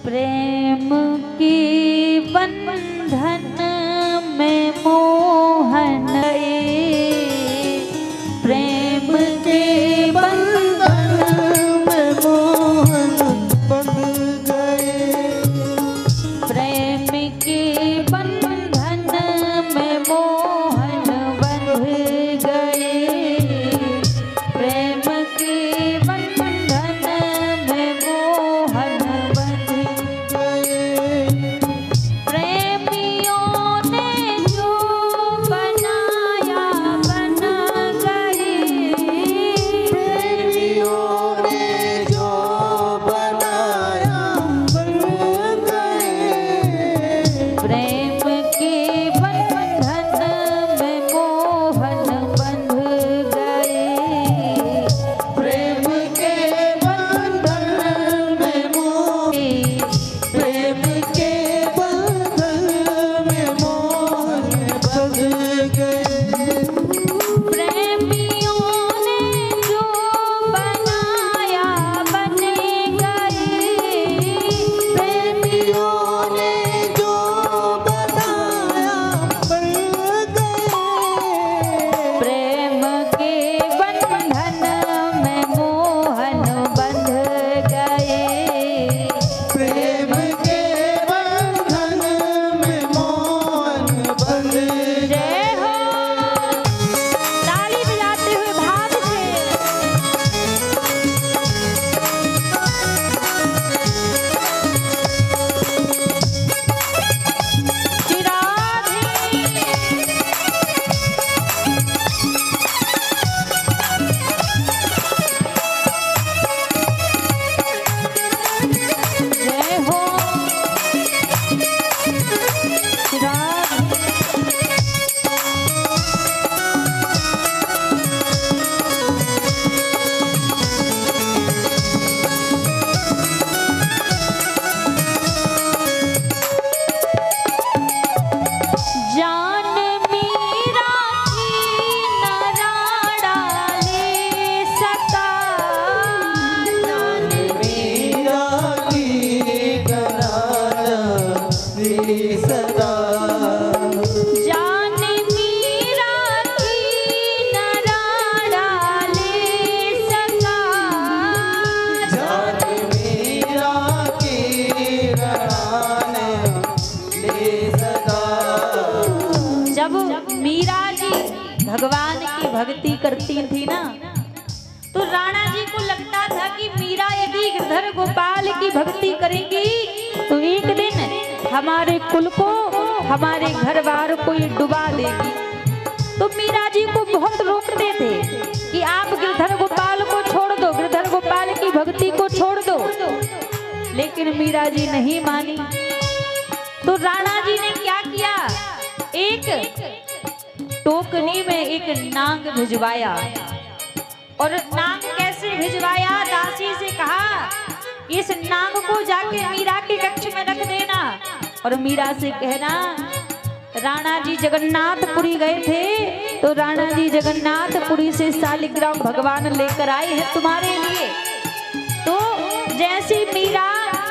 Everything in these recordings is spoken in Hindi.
प्रेम की बंधन में मोहन प्रेम के बंधन में मोहन बंध गए। प्रेम के बंधन में मोहन बंध गए। प्रेम के बंधन में मोहन बंध गए। प्रेमियों ने जो बनाया बन गए। प्रेमियों ने जो बनाया बन गए। प्रेम के बंधन में मोहन बंध गए। प्रेम के बंधन में मोहन प्रेम के बंधन में मोहन बंध गए। प्रेमियों ने जो बनाया बन गए। प्रेमियों ने जो बनाया बन गए। प्रेम के बंधन में मोहन बंध गए। प्रेम के बंधन में मोहन बंध जय हो। ताली बजाते हुए भाव से जय हो। जान मीरा की न राड़ा ले सका। जान मीरा की न राड़ा ले सका। जान मीरा की न राड़ा ले सका। जान मीरा की न राड़ा ले सका। जब मीरा जी भगवान की भक्ति करती थी ना, तो राणा जी को लगता था कि मीरा यदि गिरधर गोपाल की भक्ति करेंगी तो एक दिन हमारे कुल को, हमारे घर बार को ये डुबा देगी। तो मीरा जी को बहुत रोकते थे कि आप गिरधर गोपाल को छोड़ दो, गिरधर गोपाल की भक्ति को छोड़ दो। लेकिन मीरा जी नहीं मानी। तो राणा जी ने क्या किया, एक टोकनी में एक नाग भिजवाया। और नाग कैसे भिजवाया, दासी से कहा इस नाग को जाके मीरा के कक्ष में रख देना। और मीरा से कहना, राणा जी जगन्नाथपुरी गए थे तो राणा जी जगन्नाथपुरी से शालिग्राम भगवान लेकर आए हैं तुम्हारे लिए। तो जैसी मीरा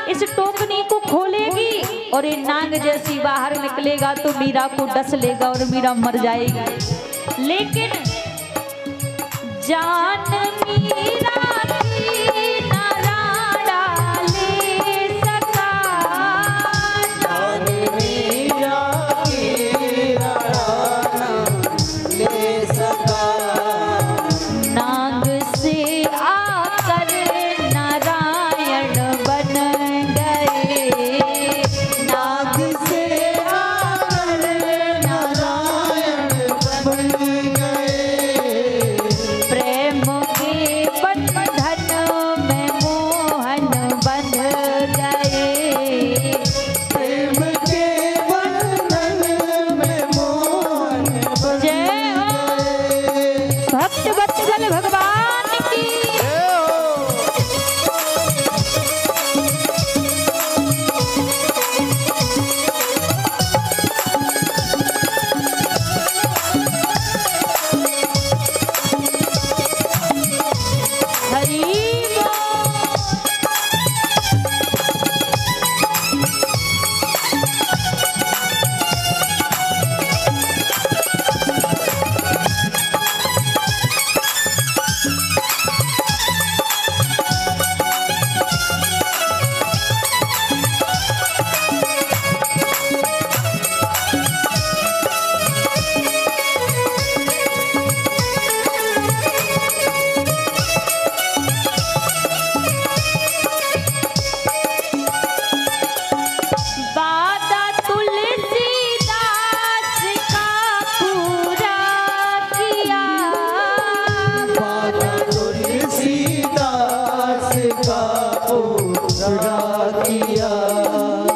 इस टोकनी को खोलेगी और ये नाग जैसी बाहर निकलेगा तो मीरा को डस लेगा और मीरा मर जाएगी। लेकिन जान मीरा की न राड़ा ले सका। जान मीरा की न राड़ा ले सका। नाग से आकर नारायण बन गए। नाग से आकर नारायण बन गए। प्रेम के बन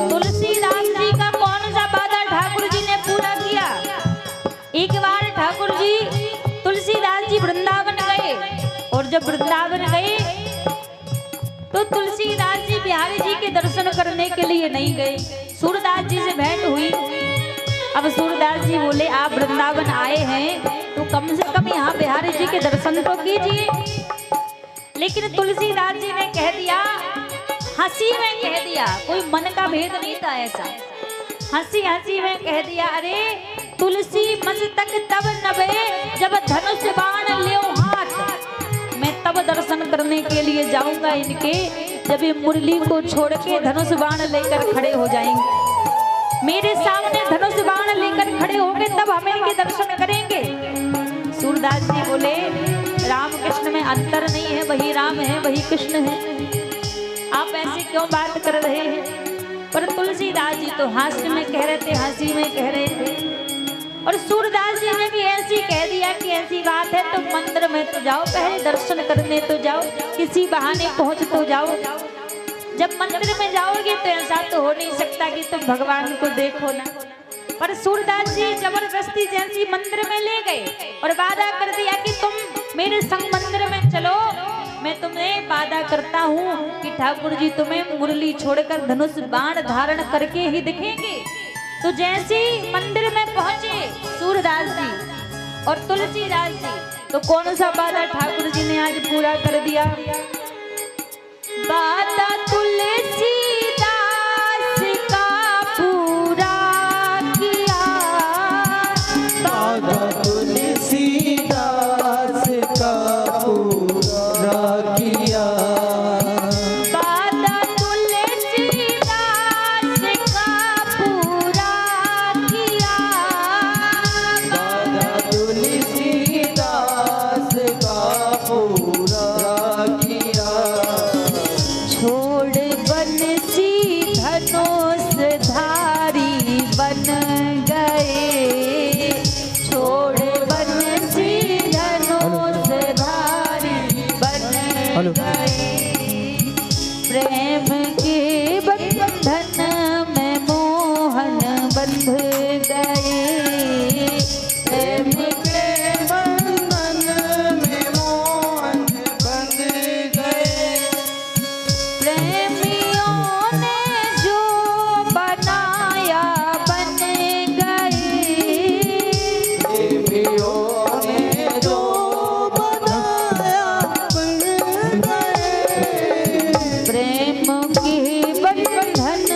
तुलसीदास जी का कौन सा वादा ठाकुर जी ने पूरा किया? एक बार ठाकुर जी तुलसीदास जी वृंदावन गए, और जब वृंदावन गए तो तुलसीदास जी बिहारी जी के दर्शन करने के लिए नहीं गए। सूरदास जी से भेंट हुई। अब सूरदास जी बोले आप वृंदावन आए हैं तो कम से कम यहाँ बिहारी जी के दर्शन तो कीजिए। लेकिन तुलसीदास जी ने कह दिया, हंसी में कह दिया, कोई मन का भेद नहीं था, ऐसा हंसी हंसी में कह दिया, अरे तुलसी मस्तक तब नभे जब धनुष बाण ल्यो हाथ। मैं तब दर्शन करने के लिए जाऊंगा इनके जब ये मुरली को छोड़ के धनुष बाण लेकर खड़े हो जाएंगे, मेरे सामने धनुष बाण लेकर खड़े होंगे, तब हम इनके दर्शन करेंगे। सूरदास जी बोले राम कृष्ण में अंतर नहीं है, वही राम है वही कृष्ण है, आप ऐसे क्यों बात कर रहे हैं? पर तुलसीदास जी तो हास्य में कह रहे थे, हंसी में कह रहे थे। और सूरदास जी ने भी ऐसी कह दिया कि ऐसी बात है तो मंदिर में तो जाओ, पहले दर्शन करने तो जाओ, किसी बहाने पहुंच तो जाओ। जब मंदिर में जाओगे तो ऐसा तो हो नहीं सकता कि तुम भगवान को देखो ना। पर सूरदास जी जबरदस्ती जैसी मंदिर में ले गए और वादा कर दिया कि तुम मेरे संग मंदिर में चलो, मैं तुम्हें वादा करता हूँ कि ठाकुर जी तुम्हें मुरली छोड़कर धनुष बाण धारण करके ही दिखेंगे। तो जैसे ही मंदिर में पहुंचे सूरदास जी और तुलसीदास जी, तो कौन सा वादा ठाकुर जी ने आज पूरा कर दिया? वादा तुलसीदास का पूरा किया, वादा तुलसीदास का पूरा किया, वादा तुलसीदास का पूरा किया, वादा तुलसीदास का पूरा किया। छोड़ बंसी धनुष धारी बन गए, छोड़ बंसी धनुष धारी बन गए, प्रेम के बंधन में मोहन बंध गए, प्रेम के बंधन में मोहन बंध गए, प्रेमियों ने जो बनाया बन गए, देवियों ने जो बनाया बन गए, प्रेम के बंधन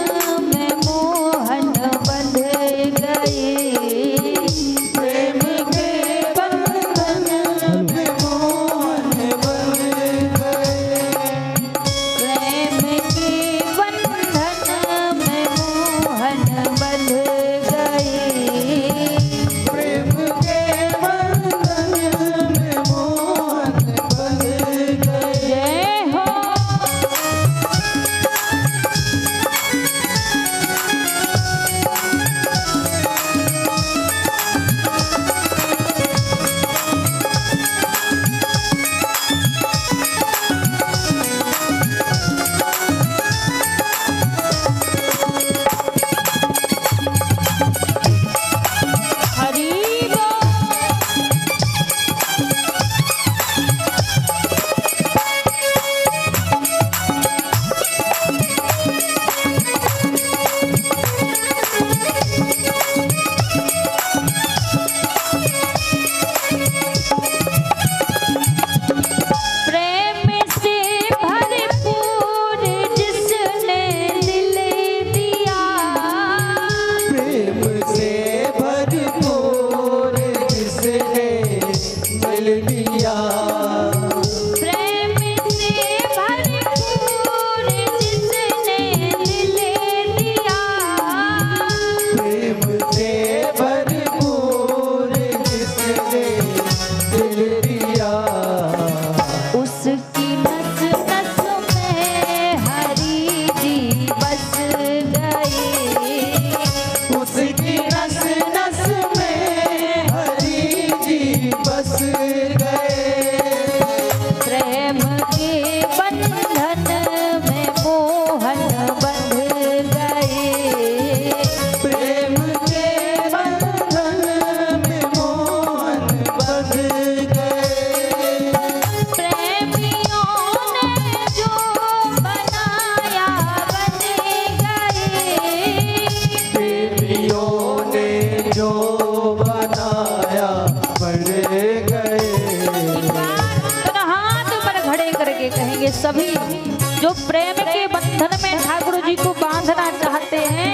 पहुंचना चाहते हैं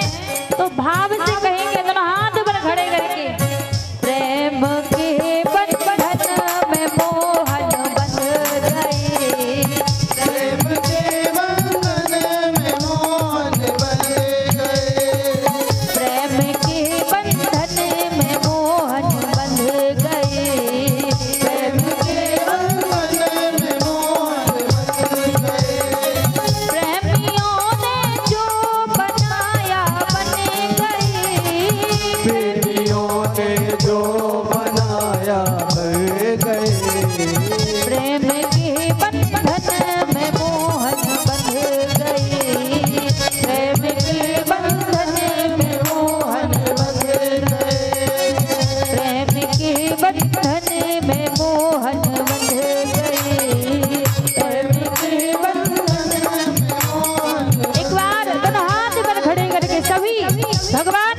तो भाव से कहेंगे, दोनों हाथ पर खड़े करके, प्रेम के बंधन में मोहन बंध गए, प्रेम के बंधन में मोहन बंध गए, प्रेम के बंधन में मोहन बंध गए, प्रेम के बंधन में मोहन बंध गए, प्रेमियों ने जो बनाया बन गए, प्रेमियों ने जो बनाया बन गए, प्रेम के बंधन में मोहन बंध गए, प्रेम के बंधन में मोहन बंध गए, प्रेम के बंधन में मोहन बंध गए, प्रेम के बंधन में मोहन। एक बार दोनों हाथ पर खड़े करके सभी भगवान